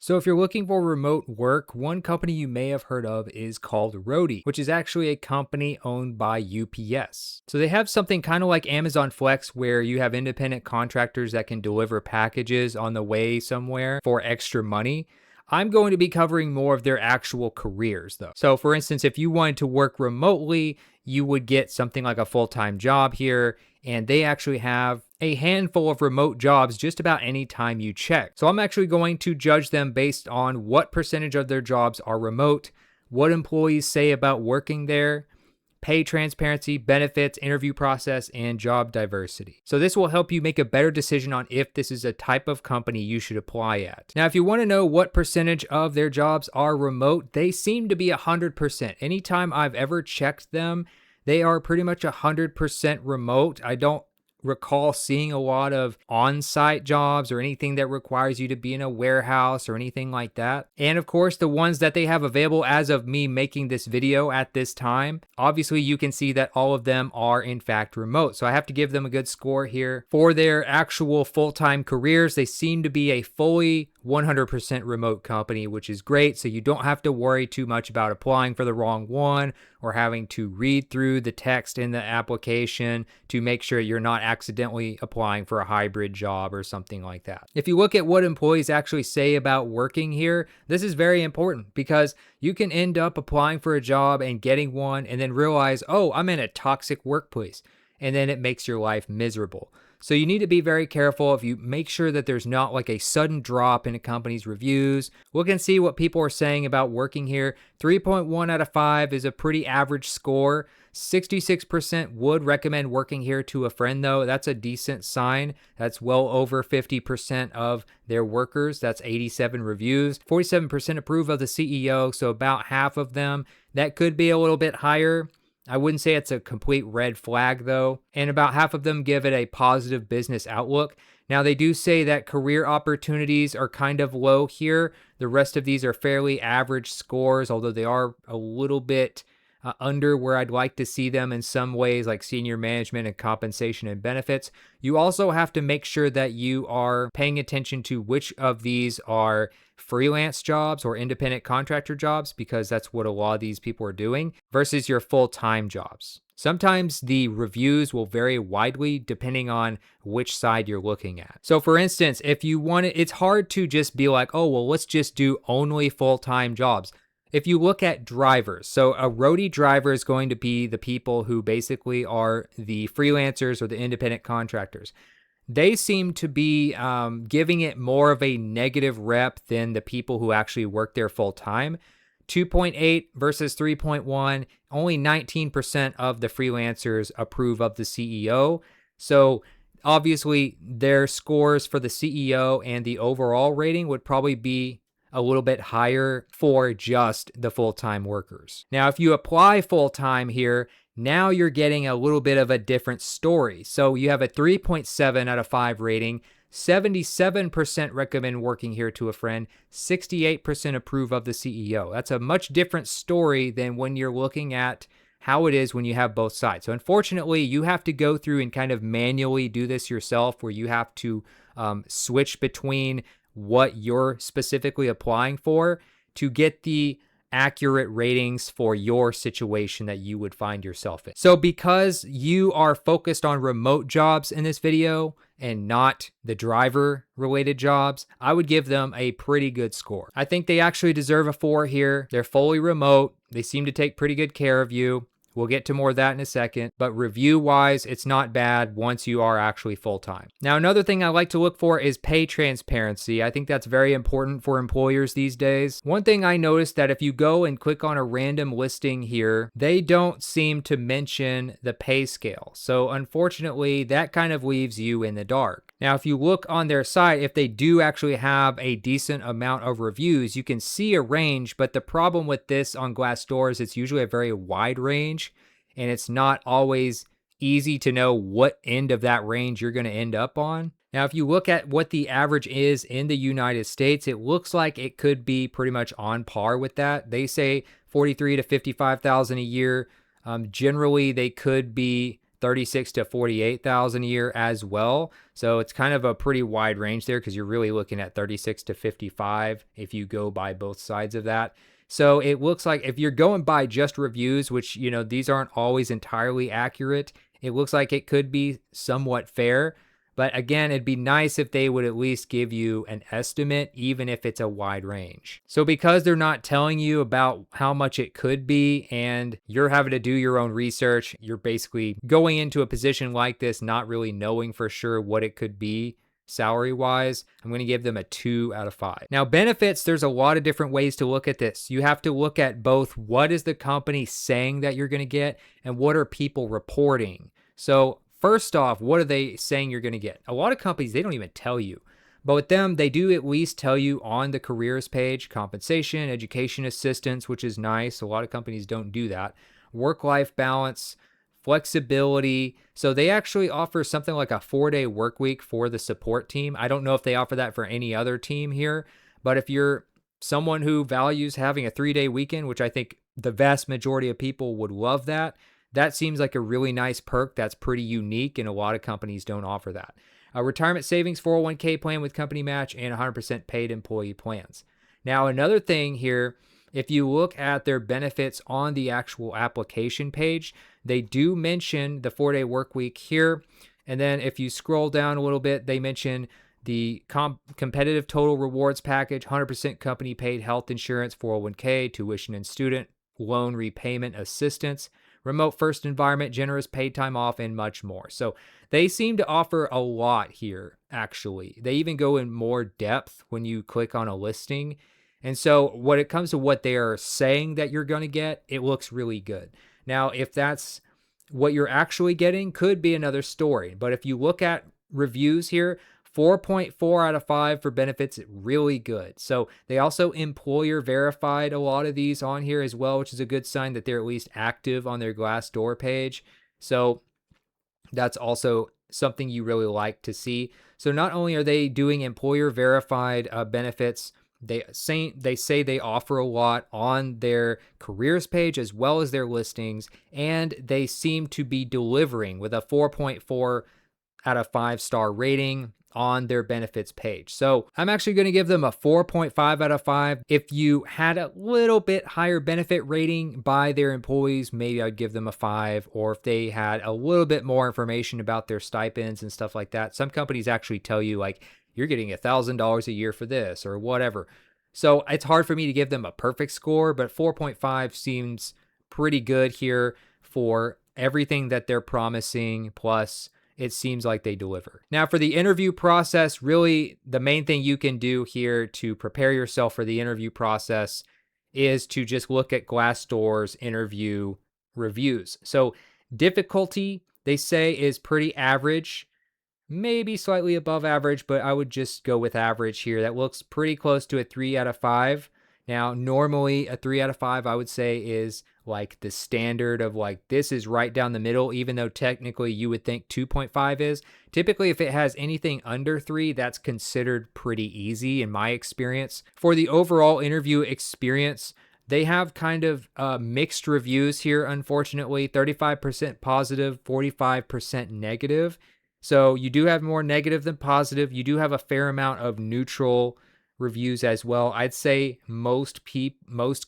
So if you're looking for remote work, one company you may have heard of is called Roadie, which is actually a company owned by UPS. So they have something kind of like Amazon Flex where you have independent contractors that can deliver packages on the way somewhere for extra money. I'm going to be covering more of their actual careers though. So for instance, if you wanted to work remotely, you would get something like a full-time job here, and they actually have a handful of remote jobs just about any time you check. So I'm actually going to judge them based on what percentage of their jobs are remote, what employees say about working there, pay transparency, benefits, interview process, and job diversity. So this will help you make a better decision on if this is a type of company you should apply at. Now, if you want to know what percentage of their jobs are remote, they seem to be 100%. Anytime I've ever checked them, they are pretty much 100% remote. I don't recall seeing a lot of on-site jobs or anything that requires you to be in a warehouse or anything like that. And of course, the ones that they have available as of me making this video at this time, obviously you can see that all of them are in fact remote. So I have to give them a good score here. For their actual full-time careers, they seem to be a fully 100% remote company, which is great. So you don't have to worry too much about applying for the wrong one or having to read through the text in the application to make sure you're not accidentally applying for a hybrid job or something like that. If you look at what employees actually say about working here, this is very important because you can end up applying for a job and getting one and then realize, oh, I'm in a toxic workplace. And then it makes your life miserable. So you need to be very careful if you make sure that there's not like a sudden drop in a company's reviews. Look and see what people are saying about working here. 3.1 out of 5 is a pretty average score. 66% would recommend working here to a friend though. That's a decent sign. That's well over 50% of their workers. That's 87 reviews. 47% approve of the CEO, so about half of them. That could be a little bit higher. I wouldn't say it's a complete red flag though, and about half of them give it a positive business outlook. Now they do say that career opportunities are kind of low here. The rest of these are fairly average scores, although they are a little bit under where I'd like to see them in some ways, like senior management and compensation and benefits. You also have to make sure that you are paying attention to which of these are freelance jobs or independent contractor jobs, because that's what a lot of these people are doing, versus your full-time jobs. Sometimes the reviews will vary widely depending on which side you're looking at. So for instance, if you want it, it's hard to just be like, oh, well, let's just do only full-time jobs. If you look at drivers, so a roadie driver is going to be the people who basically are the freelancers or the independent contractors. They seem to be giving it more of a negative rep than the people who actually work there full time. 2.8 versus 3.1, only 19% of the freelancers approve of the CEO. So obviously their scores for the CEO and the overall rating would probably be a little bit higher for just the full-time workers. Now, if you apply full-time here, now you're getting a little bit of a different story. So you have a 3.7 out of 5 rating, 77% recommend working here to a friend, 68% approve of the CEO. That's a much different story than when you're looking at how it is when you have both sides. So unfortunately, you have to go through and kind of manually do this yourself, where you have to switch between what you're specifically applying for to get the accurate ratings for your situation that you would find yourself in. So because you are focused on remote jobs in this video and not the driver related jobs, I would give them a pretty good score. I think they actually deserve a 4 here. They're fully remote. They seem to take pretty good care of you. We'll get to more of that in a second, but review-wise, it's not bad once you are actually full-time. Now, another thing I like to look for is pay transparency. I think that's very important for employers these days. One thing I noticed that if you go and click on a random listing here, they don't seem to mention the pay scale. So unfortunately, that kind of leaves you in the dark. Now, if you look on their site, if they do actually have a decent amount of reviews, you can see a range, but the problem with this on Glassdoor is it's usually a very wide range, and it's not always easy to know what end of that range you're going to end up on. Now, if you look at what the average is in the United States, it looks like it could be pretty much on par with that. They say 43 to 55,000 a year. Generally, they could be 36 to 48,000 a year as well. So it's kind of a pretty wide range there because you're really looking at 36 to 55 if you go by both sides of that. So it looks like if you're going by just reviews, which, these aren't always entirely accurate, it looks like it could be somewhat fair. But again, it'd be nice if they would at least give you an estimate, even if it's a wide range. So because they're not telling you about how much it could be and you're having to do your own research, you're basically going into a position like this not really knowing for sure what it could be salary wise. I'm going to give them a 2 out of 5. Now, benefits, there's a lot of different ways to look at this. You have to look at both what is the company saying that you're going to get and what are people reporting. So first off, what are they saying you're going to get? A lot of companies, they don't even tell you. But with them, they do at least tell you on the careers page, compensation, education assistance, which is nice. A lot of companies don't do that. Work-life balance, flexibility. So they actually offer something like a 4-day work week for the support team. I don't know if they offer that for any other team here, but if you're someone who values having a 3-day weekend, which I think the vast majority of people would love that seems like a really nice perk that's pretty unique, and a lot of companies don't offer that. A retirement savings 401k plan with company match and 100% paid employee plans. Now, another thing here, if you look at their benefits on the actual application page, they do mention the 4-day work week here. And then if you scroll down a little bit, they mention the competitive total rewards package, 100% company paid health insurance, 401k, tuition and student loan repayment assistance, remote first environment, generous paid time off, and much more. So they seem to offer a lot here, actually. They even go in more depth when you click on a listing. And so when it comes to what they are saying that you're going to get, it looks really good. Now, if that's what you're actually getting, could be another story. But if you look at reviews here, 4.4 out of 5 for benefits, really good. So they also employer verified a lot of these on here as well, which is a good sign that they're at least active on their Glassdoor page. So that's also something you really like to see. So not only are they doing employer verified benefits, they say they offer a lot on their careers page as well as their listings, and they seem to be delivering with a 4.4 out of 5-star rating on their benefits page. So I'm actually going to give them a 4.5 out of 5. If you had a little bit higher benefit rating by their employees, maybe I'd give them a 5. Or if they had a little bit more information about their stipends and stuff like that. Some companies actually tell you like, you're getting $1,000 a year for this or whatever. So it's hard for me to give them a perfect score, but 4.5 seems pretty good here for everything that they're promising, plus it seems like they deliver. Now, for the interview process, really the main thing you can do here to prepare yourself for the interview process is to just look at Glassdoor's interview reviews. So difficulty, they say, is pretty average, maybe slightly above average, but I would just go with average here. That looks pretty close to a 3 out of 5. Now, normally a 3 out of 5, I would say, is like the standard of like, this is right down the middle, even though technically you would think 2.5 is. Typically, if it has anything under 3, that's considered pretty easy in my experience. For the overall interview experience, they have kind of mixed reviews here, unfortunately. 35% positive, 45% negative. So you do have more negative than positive. You do have a fair amount of neutral reviews as well. I'd say most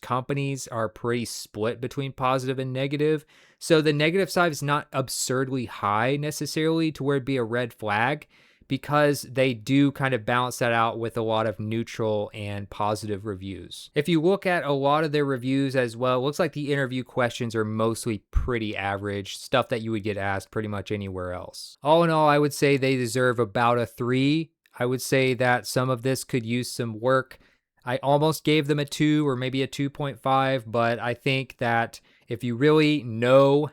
companies are pretty split between positive and negative. So the negative side is not absurdly high necessarily to where it'd be a red flag, because they do kind of balance that out with a lot of neutral and positive reviews. If you look at a lot of their reviews as well, it looks like the interview questions are mostly pretty average, stuff that you would get asked pretty much anywhere else. All in all, I would say they deserve about a 3. I would say that some of this could use some work. I almost gave them a 2 or maybe a 2.5, but I think that if you really know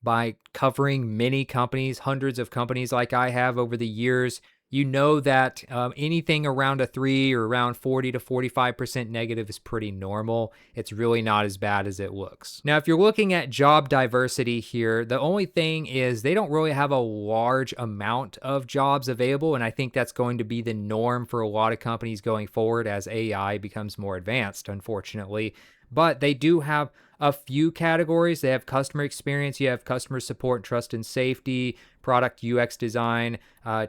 by covering many companies, hundreds of companies like I have over the years, you know that anything around a 3 or around 40 to 45% negative is pretty normal. It's really not as bad as it looks. Now, if you're looking at job diversity here, the only thing is they don't really have a large amount of jobs available. And I think that's going to be the norm for a lot of companies going forward as AI becomes more advanced, unfortunately. But they do have a few categories. They have customer experience, you have customer support, trust and safety, product UX design,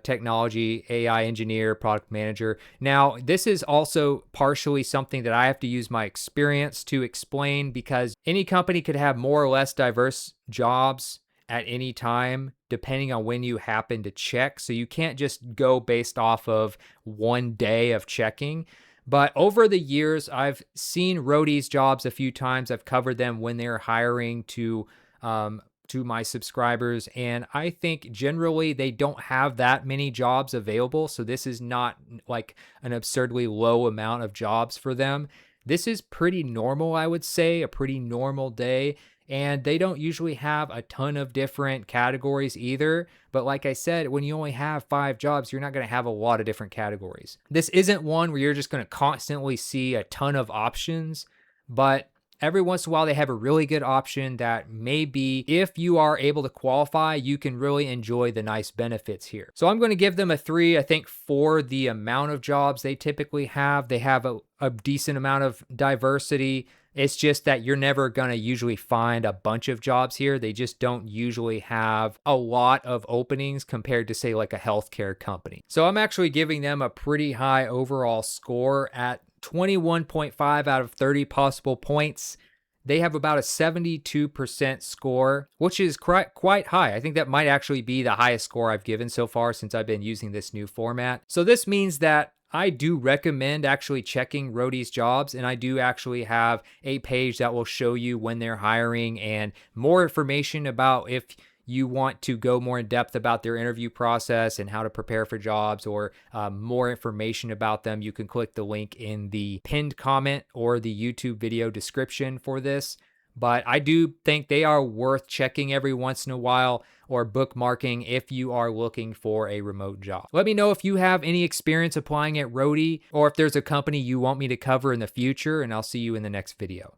technology, AI engineer, product manager. Now, this is also partially something that I have to use my experience to explain because any company could have more or less diverse jobs at any time, depending on when you happen to check. So you can't just go based off of one day of checking. But over the years, I've seen Roadie's jobs a few times. I've covered them when they're hiring to my subscribers, and I think generally they don't have that many jobs available. So this is not like an absurdly low amount of jobs for them. This is pretty normal, I would say, a pretty normal day. And they don't usually have a ton of different categories either. But like I said, when you only have 5 jobs, you're not going to have a lot of different categories. This isn't one where you're just going to constantly see a ton of options, but every once in a while they have a really good option that maybe if you are able to qualify, you can really enjoy the nice benefits here. So I'm going to give them a 3, I think, for the amount of jobs they typically have. They have a decent amount of diversity. It's just that you're never going to usually find a bunch of jobs here. They just don't usually have a lot of openings compared to, say, like a healthcare company. So I'm actually giving them a pretty high overall score at 21.5 out of 30 possible points. They have about a 72% score, which is quite high. I think that might actually be the highest score I've given so far since I've been using this new format. So this means that I do recommend actually checking Roadie's jobs, and I do actually have a page that will show you when they're hiring and more information about if you want to go more in depth about their interview process and how to prepare for jobs, or more information about them. You can click the link in the pinned comment or the YouTube video description for this. But I do think they are worth checking every once in a while or bookmarking if you are looking for a remote job. Let me know if you have any experience applying at Roadie or if there's a company you want me to cover in the future, and I'll see you in the next video.